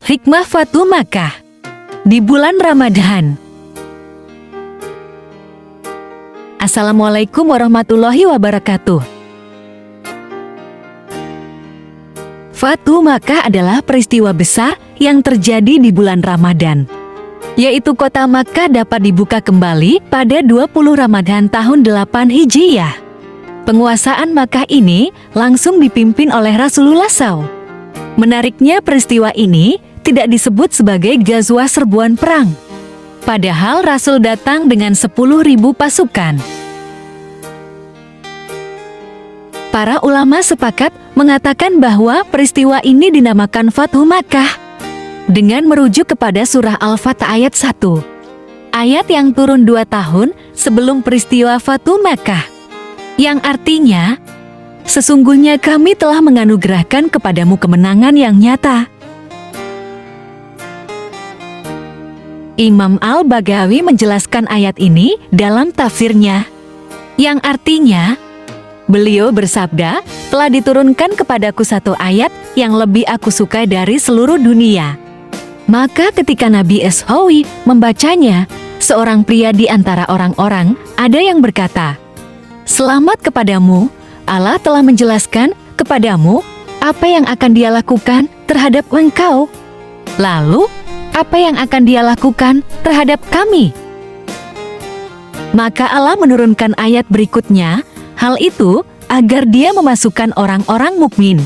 Hikmah Fatu Makkah di bulan Ramadan. Assalamualaikum warahmatullahi wabarakatuh. Fatu Makkah adalah peristiwa besar yang terjadi di bulan Ramadan, yaitu kota Makkah dapat dibuka kembali pada 20 Ramadan tahun 8 Hijriyah. Penguasaan Makkah ini langsung dipimpin oleh Rasulullah SAW. Menariknya, peristiwa ini tidak disebut sebagai Ghazwah serbuan perang, padahal Rasul datang dengan 10.000 pasukan. Para ulama sepakat mengatakan bahwa peristiwa ini dinamakan Fathu Makkah dengan merujuk kepada surah Al-Fath ayat 1, ayat yang turun 2 tahun sebelum peristiwa Fathu Makkah, yang artinya, sesungguhnya kami telah menganugerahkan kepadamu kemenangan yang nyata. Imam Al-Baghawi menjelaskan ayat ini dalam tafsirnya, yang artinya, beliau bersabda, telah diturunkan kepadaku satu ayat yang lebih aku sukai dari seluruh dunia. Maka ketika Nabi SAW membacanya, seorang pria di antara orang-orang ada yang berkata, "Selamat kepadamu, Allah telah menjelaskan kepadamu apa yang akan Dia lakukan terhadap engkau. Lalu, apa yang akan Dia lakukan terhadap kami?" Maka Allah menurunkan ayat berikutnya, hal itu agar Dia memasukkan orang-orang mukmin,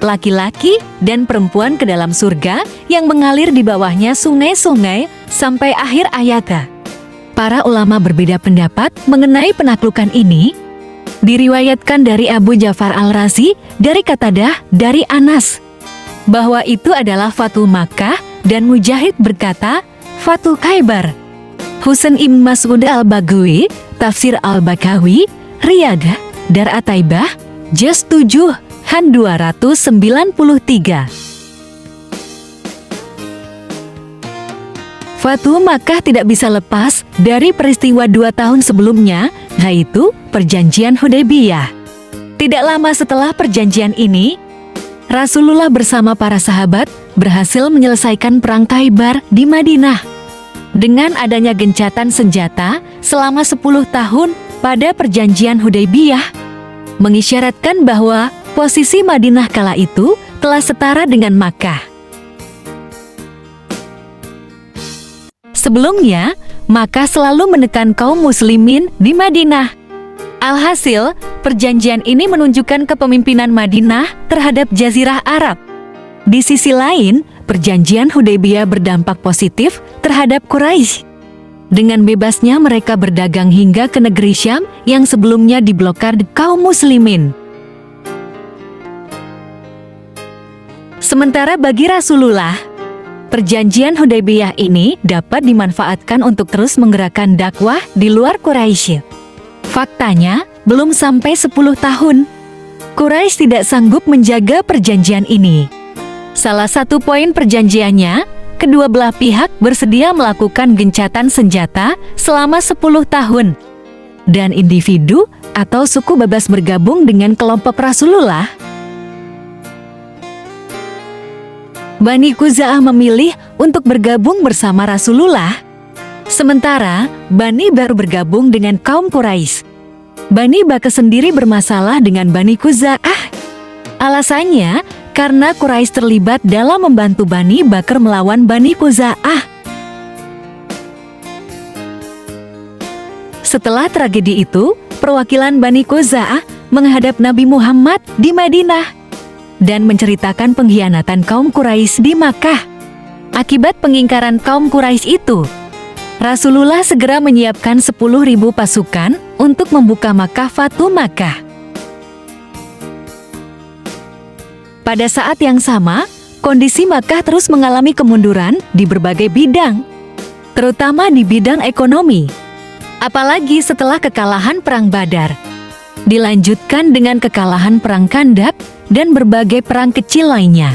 laki-laki dan perempuan ke dalam surga yang mengalir di bawahnya sungai-sungai sampai akhir ayatnya. Para ulama berbeda pendapat mengenai penaklukan ini. Diriwayatkan dari Abu Ja'far Al-Razi, dari Qatadah, dari Anas, bahwa itu adalah Fatu Makkah, dan Mujahid berkata, Fatu Khaybar. Husain Ibn Mas'ud Al-Baghawi, Tafsir Al-Baghawi, Riyadh, Dar At-Taibah, Juz 7, Han 293. Fatu Makkah tidak bisa lepas dari peristiwa 2 tahun sebelumnya, yaitu Perjanjian Hudaybiyah. Tidak lama setelah perjanjian ini, Rasulullah bersama para sahabat berhasil menyelesaikan perang Khaybar di Madinah. Dengan adanya gencatan senjata selama 10 tahun pada perjanjian Hudaybiyah, mengisyaratkan bahwa posisi Madinah kala itu telah setara dengan Makkah. Sebelumnya, Makkah selalu menekan kaum muslimin di Madinah. Alhasil, perjanjian ini menunjukkan kepemimpinan Madinah terhadap Jazirah Arab. Di sisi lain, perjanjian Hudaybiyah berdampak positif terhadap Quraisy. Dengan bebasnya mereka berdagang hingga ke negeri Syam yang sebelumnya diblokade kaum muslimin. Sementara bagi Rasulullah, perjanjian Hudaybiyah ini dapat dimanfaatkan untuk terus menggerakkan dakwah di luar Quraisy. Faktanya, belum sampai 10 tahun, Quraisy tidak sanggup menjaga perjanjian ini. Salah satu poin perjanjiannya, kedua belah pihak bersedia melakukan gencatan senjata selama 10 tahun. Dan individu atau suku bebas bergabung dengan kelompok Rasulullah. Bani Khuza'ah memilih untuk bergabung bersama Rasulullah. Sementara, Bani baru bergabung dengan kaum Quraisy. Bani Bakr sendiri bermasalah dengan Bani Khuza'ah. Alasannya, karena Quraisy terlibat dalam membantu Bani Bakr melawan Bani Khuza'ah. Setelah tragedi itu, perwakilan Bani Khuza'ah menghadap Nabi Muhammad di Madinah dan menceritakan pengkhianatan kaum Quraisy di Makkah. Akibat pengingkaran kaum Quraisy itu, Rasulullah segera menyiapkan 10.000 pasukan untuk membuka Makkah Fatu Makkah. Pada saat yang sama, kondisi Makkah terus mengalami kemunduran di berbagai bidang, terutama di bidang ekonomi. Apalagi setelah kekalahan Perang Badar, dilanjutkan dengan kekalahan Perang Khandaq dan berbagai perang kecil lainnya.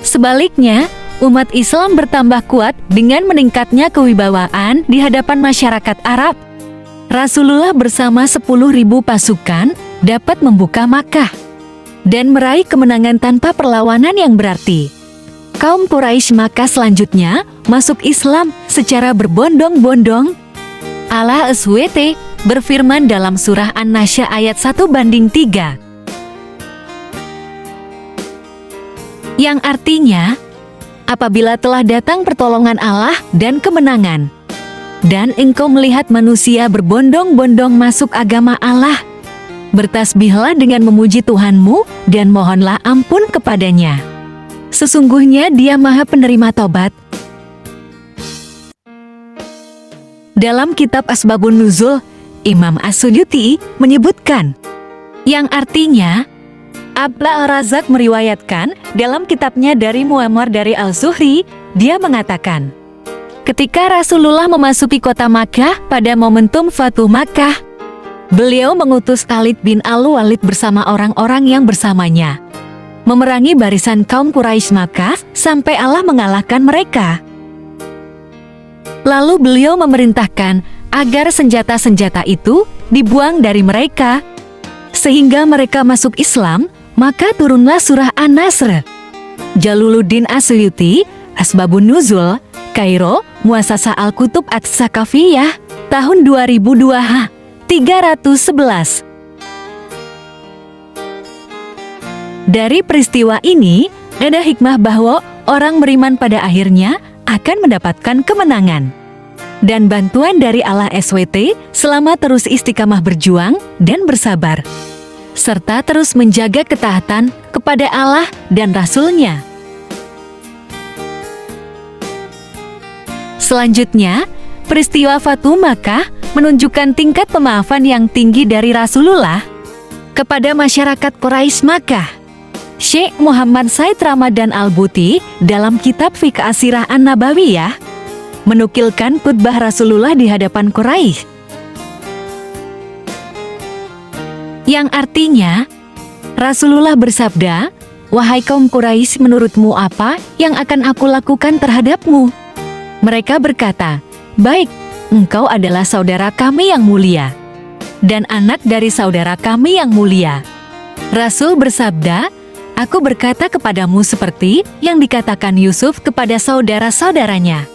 Sebaliknya, umat Islam bertambah kuat dengan meningkatnya kewibawaan di hadapan masyarakat Arab. Rasulullah bersama 10.000 pasukan dapat membuka Makkah. dan meraih kemenangan tanpa perlawanan yang berarti. Kaum Quraisy Makkah selanjutnya masuk Islam secara berbondong-bondong. Allah SWT berfirman dalam surah An-Nasy ayat 1:3, yang artinya, apabila telah datang pertolongan Allah dan kemenangan, dan engkau melihat manusia berbondong-bondong masuk agama Allah, bertasbihlah dengan memuji Tuhanmu dan mohonlah ampun kepadanya. Sesungguhnya Dia Maha Penerima Tobat. Dalam kitab Asbabun Nuzul, Imam As-Suyuti menyebutkan, yang artinya, Abla Ar-Razzaq meriwayatkan dalam kitabnya dari Muammar dari Al-Zuhri, dia mengatakan, ketika Rasulullah memasuki kota Makkah pada momentum Fatuh Makkah, beliau mengutus Khalid bin Al-Walid bersama orang-orang yang bersamanya, memerangi barisan kaum Quraisy Makkah sampai Allah mengalahkan mereka. Lalu beliau memerintahkan agar senjata-senjata itu dibuang dari mereka, sehingga mereka masuk Islam, maka turunlah surah An-Nasr. Jaluluddin As-Suyuti, Asbabun Nuzul, Kairo, Muassasah Al-Kutub Ats-Tsaqafiyah, tahun 2002 311. Dari peristiwa ini, ada hikmah bahwa orang beriman pada akhirnya akan mendapatkan kemenangan dan bantuan dari Allah SWT selama terus istiqamah berjuang dan bersabar, serta terus menjaga ketaatan kepada Allah dan Rasul-Nya. Selanjutnya, peristiwa Fatuh Makkah menunjukkan tingkat pemaafan yang tinggi dari Rasulullah kepada masyarakat Quraisy Makkah. Syekh Muhammad Said Ramadan Al-Buti dalam kitab Fiqh As-Sirah An-Nabawiyah menukilkan khutbah Rasulullah di hadapan Quraisy, yang artinya, Rasulullah bersabda, "Wahai kaum Quraisy, menurutmu apa yang akan aku lakukan terhadapmu?" Mereka berkata, "Baik, engkau adalah saudara kami yang mulia, dan anak dari saudara kami yang mulia." Rasul bersabda, "Aku berkata kepadamu seperti yang dikatakan Yusuf kepada saudara-saudaranya.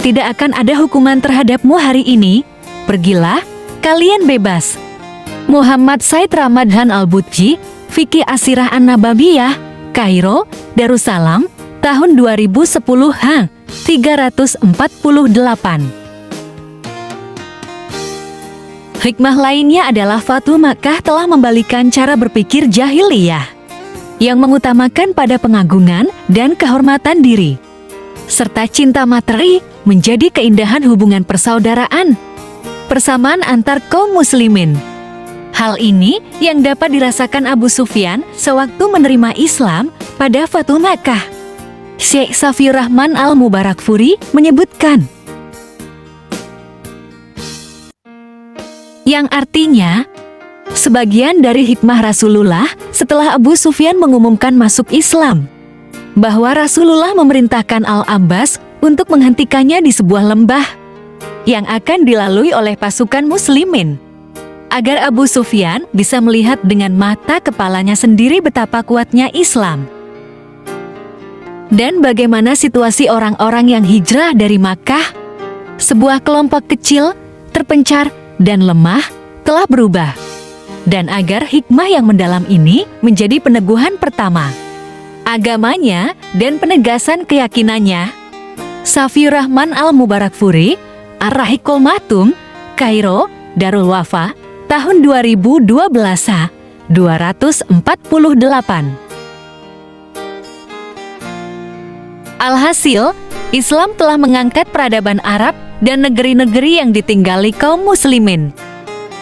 Tidak akan ada hukuman terhadapmu hari ini. Pergilah, kalian bebas." Muhammad Said Ramadan Al-Buti, Fiqh As-Sirah An-Nabawiyah, Kairo, Darussalam, tahun 2010 348. Hikmah lainnya adalah Fatuh Makkah telah membalikan cara berpikir jahiliyah yang mengutamakan pada pengagungan dan kehormatan diri, serta cinta materi menjadi keindahan hubungan persaudaraan, persamaan antar kaum muslimin. Hal ini yang dapat dirasakan Abu Sufyan sewaktu menerima Islam pada Fatuh Makkah. Syekh Safiur Rahman Al-Mubarakfuri menyebutkan, yang artinya, sebagian dari hikmah Rasulullah setelah Abu Sufyan mengumumkan masuk Islam, bahwa Rasulullah memerintahkan Al-Abbas untuk menghentikannya di sebuah lembah yang akan dilalui oleh pasukan muslimin, agar Abu Sufyan bisa melihat dengan mata kepalanya sendiri betapa kuatnya Islam, dan bagaimana situasi orang-orang yang hijrah dari Makkah, sebuah kelompok kecil, terpencar, dan lemah, telah berubah. Dan agar hikmah yang mendalam ini menjadi peneguhan pertama agamanya dan penegasan keyakinannya. Safiur Rahman Al-Mubarakfuri, Ar-Rahiqul Mahtum, Kairo, Darul Wafa, tahun 2012 248. Alhasil, Islam telah mengangkat peradaban Arab dan negeri-negeri yang ditinggali kaum muslimin.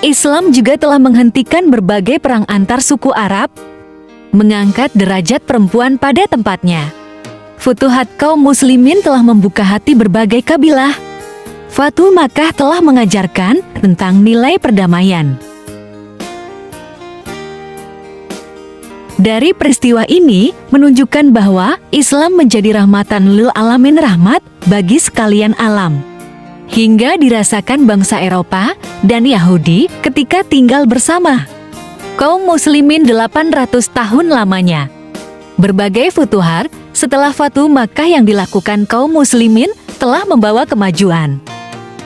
Islam juga telah menghentikan berbagai perang antar suku Arab, mengangkat derajat perempuan pada tempatnya. Futuhat kaum muslimin telah membuka hati berbagai kabilah. Fatuh Makkah telah mengajarkan tentang nilai perdamaian. Dari peristiwa ini menunjukkan bahwa Islam menjadi rahmatan lil alamin, rahmat bagi sekalian alam, hingga dirasakan bangsa Eropa dan Yahudi ketika tinggal bersama. kaum muslimin 800 tahun lamanya. Berbagai futuhat setelah Fatu Makkah yang dilakukan kaum muslimin telah membawa kemajuan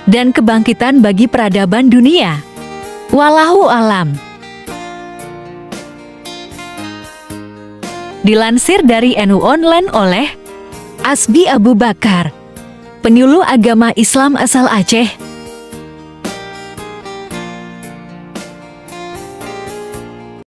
dan kebangkitan bagi peradaban dunia. Wallahu alam. Dilansir dari NU Online oleh Asbi Abu Bakar, penyuluh agama Islam asal Aceh.